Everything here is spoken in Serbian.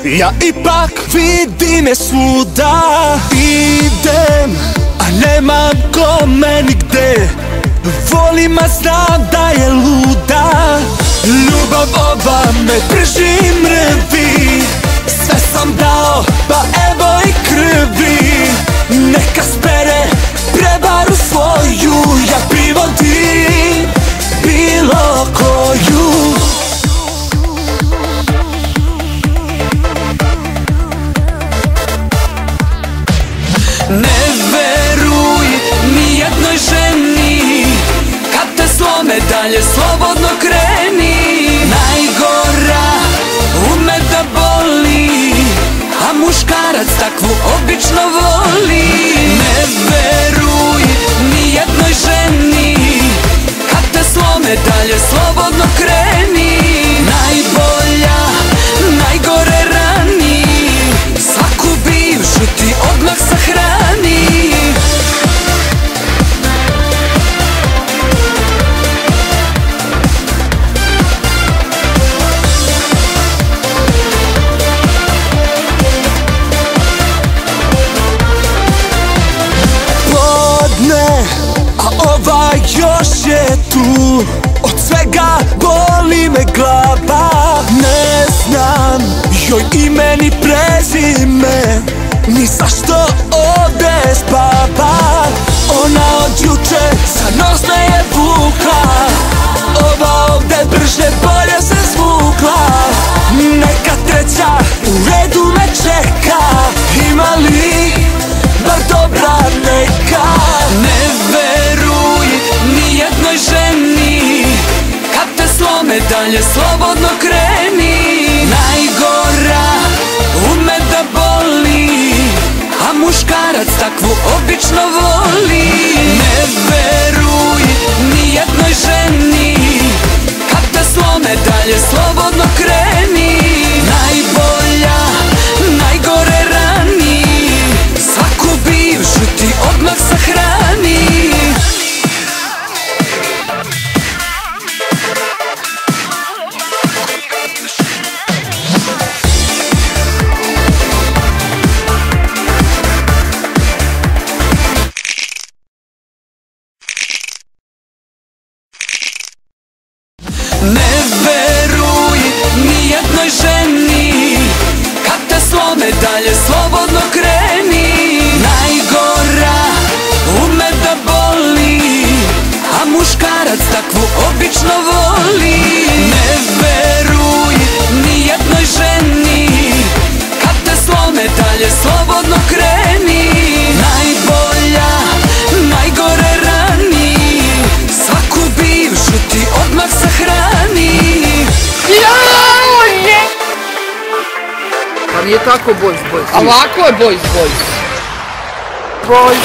Ja ipak vidim je svuda. Idem, a nemam kome nigde. Volim, a znam da je luda. Ljubav ova me prži mrvi. Sve sam dao, pa evo i krvi. Neka spere prevaru svoju. Ja privodim bilo koju. Ne veruj ni jednoj ženi, kad te slome dalje slobodno kreni. Najgora ume da boli, a muškarac takvu obično voli. Ne veruj ni jednoj ženi, kad te slome dalje slobodno kreni. Najbolja, najgore rani, svaku bivšu ti odmah sahrani. Podne, a ova još je tu. Od svega boli me glava. Ne znam joj ime ni prezime, ni zašto ovde spava. Ona od juče sa nos me je vukla, ova ovde brže bolje se zvukla. Neka treća u redu me čeka, ima li bar dobra neka. Ne veruj ni jednoj ženi, kad te slome dalje slobodno kreni. Najgora ume da boli, a muškarac takvu obično voli. Ne veruj ni jednoj ženi, kad te slome dalje slobodno kreni. Najbolja, najgore rani, svaku bivšu ti odmah sahrani. Ne veruj ni jednoj ženi, kad te slome dalje slobodno kreni. Najgora ume da boli, a muškarac takvu obično voli. Ne veruj ni jednoj ženi, kad te slome dalje slobodno kreni. Najbolja, najgore rani, svaku bivšu ti odmah sahrani. Pa nije tako boys. A ovako je boys. Boys.